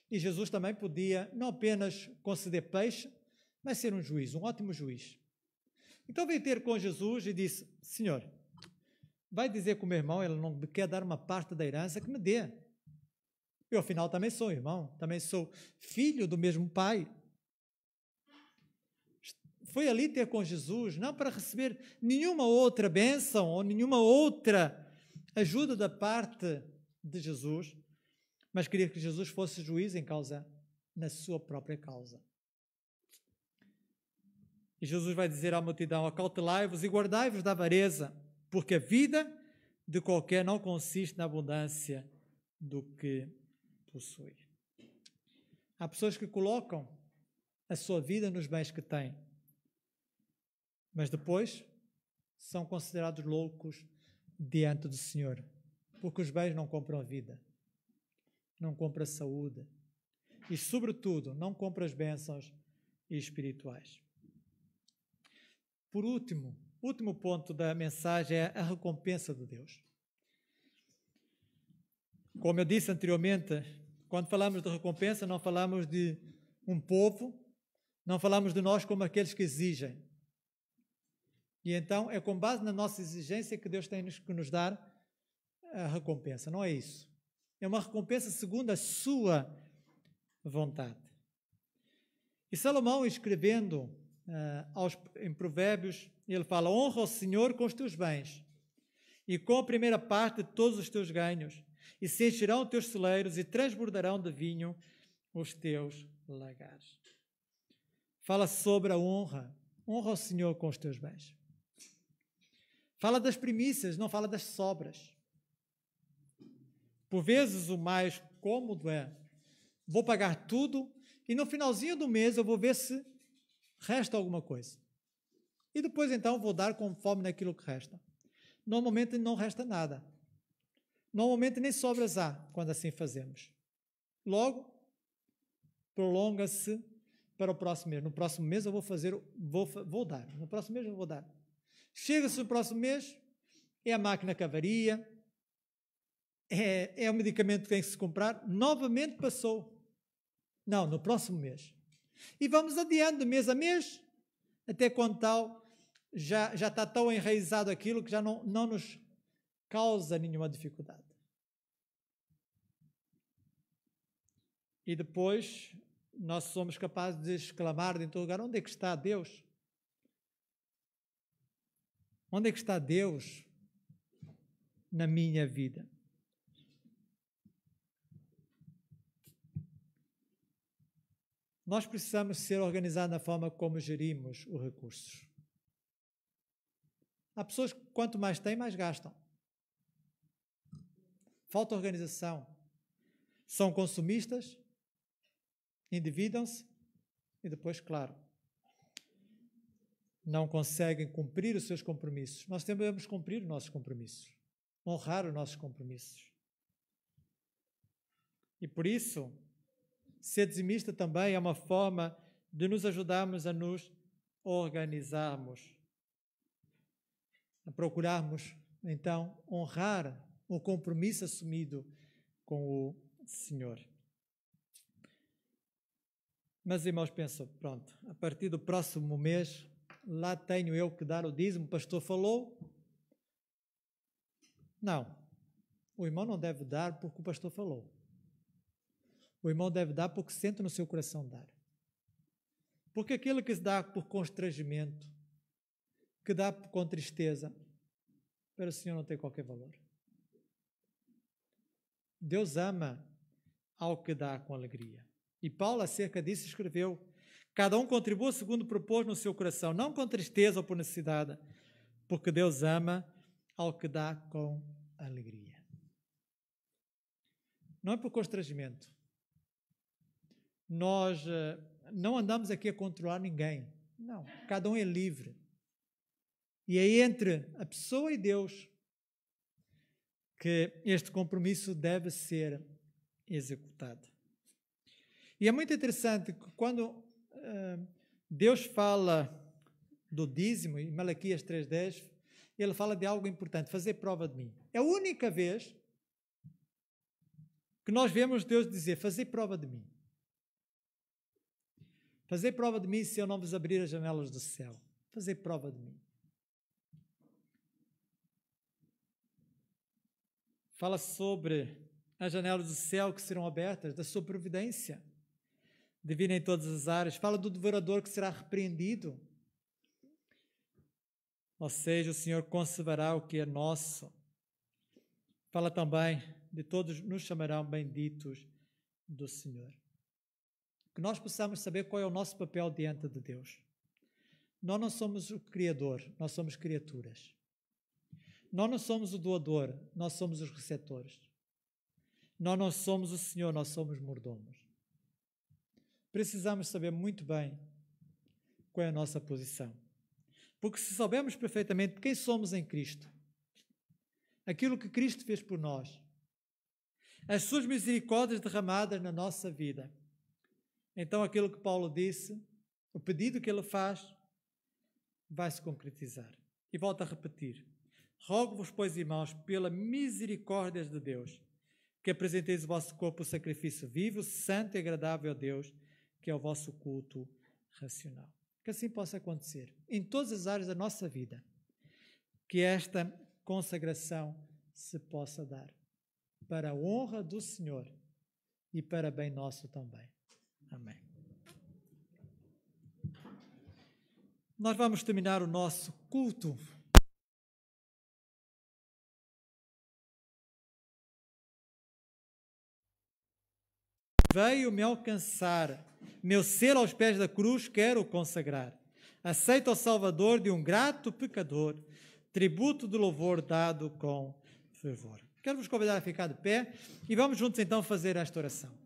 e Jesus também podia não apenas conceder peixe, mas ser um juiz, um ótimo juiz. Então veio ter com Jesus e disse, Senhor, vai dizer que o meu irmão ele não me quer dar uma parte da herança que me dê. Eu, afinal, também sou irmão, também sou filho do mesmo pai. Foi ali ter com Jesus, não para receber nenhuma outra bênção ou nenhuma outra ajuda da parte de Jesus, mas queria que Jesus fosse juiz na sua própria causa. E Jesus vai dizer à multidão, acautelai-vos e guardai-vos da avareza, porque a vida de qualquer não consiste na abundância do que possui. Há pessoas que colocam a sua vida nos bens que têm, mas depois são considerados loucos diante do Senhor, porque os bens não compram a vida, não compram a saúde e, sobretudo, não compram as bênçãos espirituais. Por último ponto da mensagem é a recompensa de Deus. Como eu disse anteriormente, quando falamos de recompensa, não falamos de um povo, não falamos de nós como aqueles que exigem. E então é com base na nossa exigência que Deus tem que nos dar a recompensa, não é isso. É uma recompensa segundo a sua vontade. E Salomão, escrevendo em Provérbios, ele fala, honra ao Senhor com os teus bens e com a primeira parte de todos os teus ganhos, e se encherão os teus celeiros e transbordarão de vinho os teus lagares. Fala sobre a honra ao Senhor com os teus bens. Fala das primícias, não fala das sobras. Por vezes o mais cômodo é, vou pagar tudo e no finalzinho do mês eu vou ver se resta alguma coisa. E depois então vou dar conforme naquilo que resta. Normalmente não resta nada. Normalmente nem sobras há quando assim fazemos. Logo, prolonga-se para o próximo mês. No próximo mês eu vou dar. No próximo mês eu vou dar. Chega-se no próximo mês, é a máquina que avaria, é o medicamento que tem que se comprar, novamente passou. Não, no próximo mês. E vamos adiando de mês a mês, até quando tal, já está tão enraizado aquilo que já não nos causa nenhuma dificuldade. E depois nós somos capazes de exclamar de todo lugar: onde é que está Deus? Onde é que está Deus na minha vida? Nós precisamos ser organizados na forma como gerimos os recursos. Há pessoas que quanto mais têm, mais gastam. Falta organização. São consumistas, endividam-se e depois, claro, não conseguem cumprir os seus compromissos. Nós devemos cumprir os nossos compromissos, honrar os nossos compromissos. E por isso, ser dizimista também é uma forma de nos ajudarmos a nos organizarmos, a procurarmos, então, honrar o compromisso assumido com o Senhor. Mas irmãos pensam, pronto, a partir do próximo mês, lá tenho eu que dar o dízimo, o pastor falou. Não, o irmão não deve dar porque o pastor falou. O irmão deve dar porque sente no seu coração dar. Porque aquilo que se dá por constrangimento, que dá com tristeza, para o Senhor não tem qualquer valor. Deus ama ao que dá com alegria. E Paulo, acerca disso, escreveu: cada um contribua segundo propôs no seu coração, não com tristeza ou por necessidade, porque Deus ama ao que dá com alegria. Não é por constrangimento. Nós não andamos aqui a controlar ninguém. Não, cada um é livre. E é entre a pessoa e Deus que este compromisso deve ser executado. E é muito interessante que quando Deus fala do dízimo, em Malaquias 3:10, ele fala de algo importante: fazer prova de mim. É a única vez que nós vemos Deus dizer: fazer prova de mim. Fazer prova de mim se eu não vos abrir as janelas do céu. Fazer prova de mim. Fala sobre as janelas do céu que serão abertas, da sua providência divina em todas as áreas. Fala do devorador que será repreendido. Ou seja, o Senhor conservará o que é nosso. Fala também de todos nos chamarão benditos do Senhor. Que nós possamos saber qual é o nosso papel diante de Deus. Nós não somos o Criador, nós somos criaturas. Nós não somos o doador, nós somos os receptores. Nós não somos o Senhor, nós somos mordomos. Precisamos saber muito bem qual é a nossa posição. Porque se soubermos perfeitamente quem somos em Cristo, aquilo que Cristo fez por nós, as suas misericórdias derramadas na nossa vida, então aquilo que Paulo disse, o pedido que ele faz, vai se concretizar. E volto a repetir: rogo-vos, pois, irmãos, pela misericórdia de Deus, que apresenteis o vosso corpo sacrifício vivo, santo e agradável a Deus, que é o vosso culto racional. Que assim possa acontecer em todas as áreas da nossa vida, que esta consagração se possa dar para a honra do Senhor e para bem nosso também. Amém. Nós vamos terminar o nosso culto veio me alcançar, meu ser aos pés da cruz quero consagrar. Aceito ao Salvador de um grato pecador, tributo de louvor dado com fervor. Quero vos convidar a ficar de pé e vamos juntos então fazer esta oração.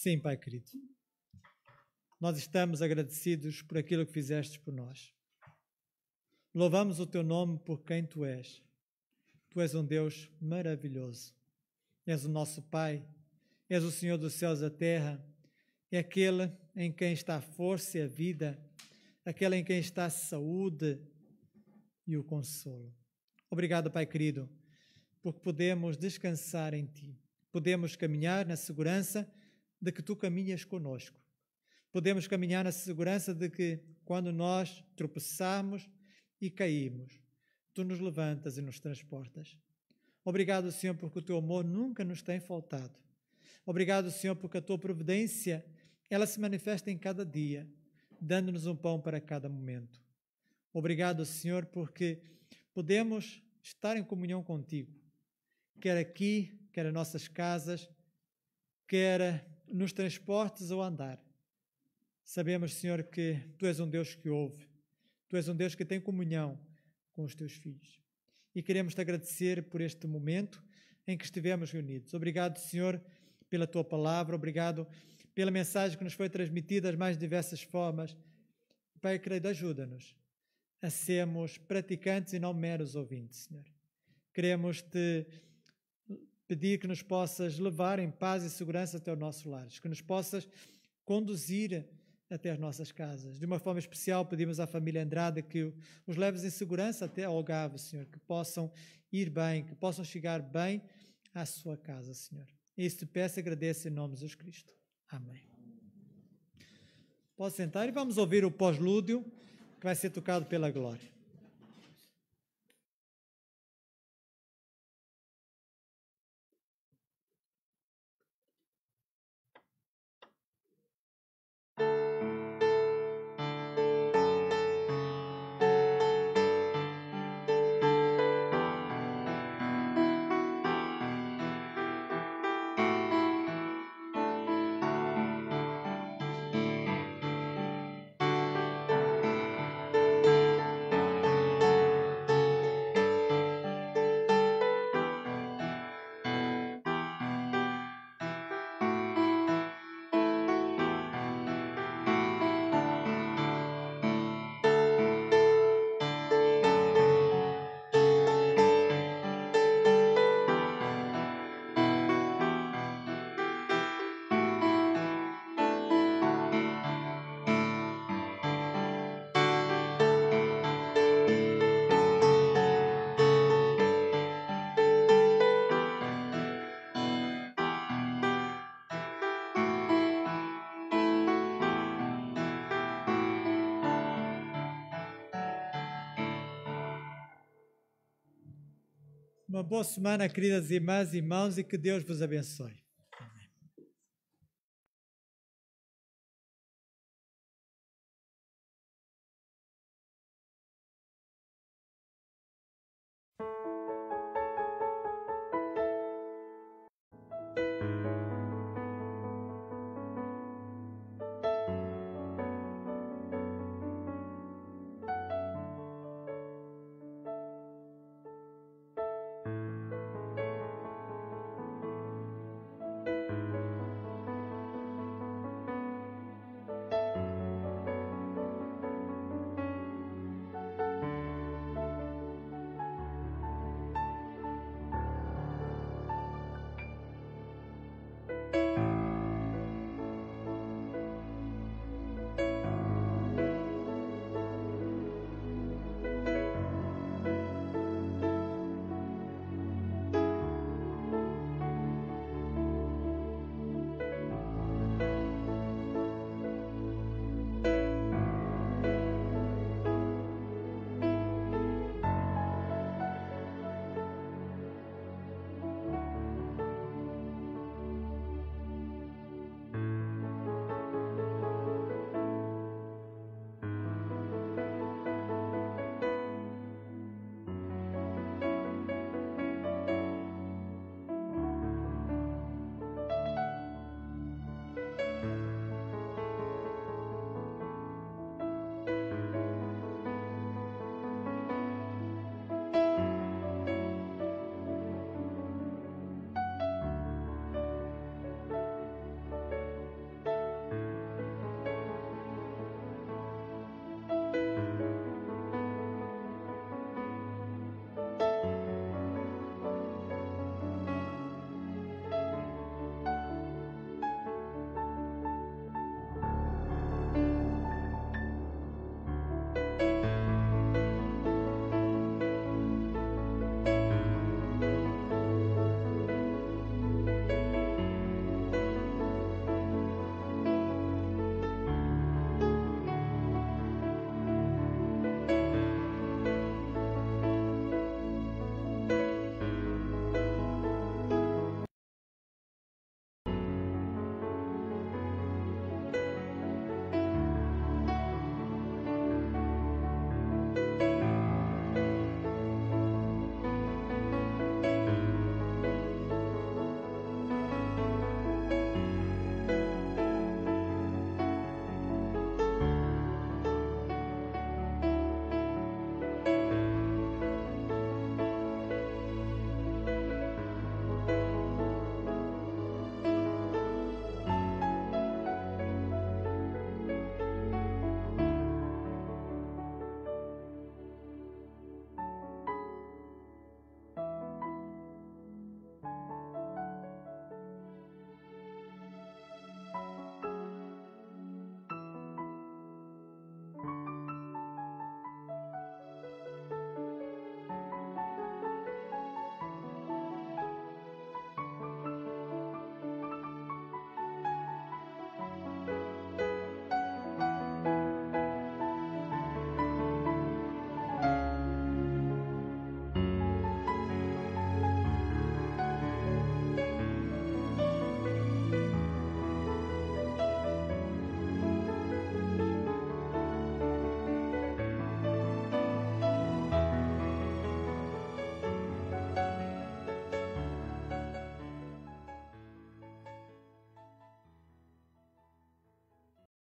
Sim, Pai querido. Nós estamos agradecidos por aquilo que fizeste por nós. Louvamos o teu nome por quem tu és. Tu és um Deus maravilhoso. És o nosso Pai. És o Senhor dos céus e da terra. É aquele em quem está a força e a vida. Aquele em quem está a saúde e o consolo. Obrigado, Pai querido, porque podemos descansar em Ti. Podemos caminhar na segurança de que Tu caminhas conosco. Podemos caminhar na segurança de que, quando nós tropeçarmos e caímos, Tu nos levantas e nos transportas. Obrigado, Senhor, porque o Teu amor nunca nos tem faltado. Obrigado, Senhor, porque a Tua providência, ela se manifesta em cada dia, dando-nos um pão para cada momento. Obrigado, Senhor, porque podemos estar em comunhão contigo, quer aqui, quer nas nossas casas, quer nos transportes ou andar. Sabemos, Senhor, que Tu és um Deus que ouve, Tu és um Deus que tem comunhão com os Teus filhos. E queremos Te agradecer por este momento em que estivemos reunidos. Obrigado, Senhor, pela Tua palavra, obrigado pela mensagem que nos foi transmitida das mais diversas formas. Pai querido, ajuda-nos a sermos praticantes e não meros ouvintes, Senhor. Queremos Te pedir que nos possas levar em paz e segurança até os nossos lares, que nos possas conduzir até as nossas casas. De uma forma especial, pedimos à família Andrade que os leves em segurança até ao Algarve, Senhor, que possam ir bem, que possam chegar bem à sua casa, Senhor. E isso te peço e agradeço em nome de Jesus Cristo. Amém. Pode sentar e vamos ouvir o pós-lúdio, que vai ser tocado pela Glória. Uma boa semana, queridas irmãs e irmãos, e que Deus vos abençoe. Amém.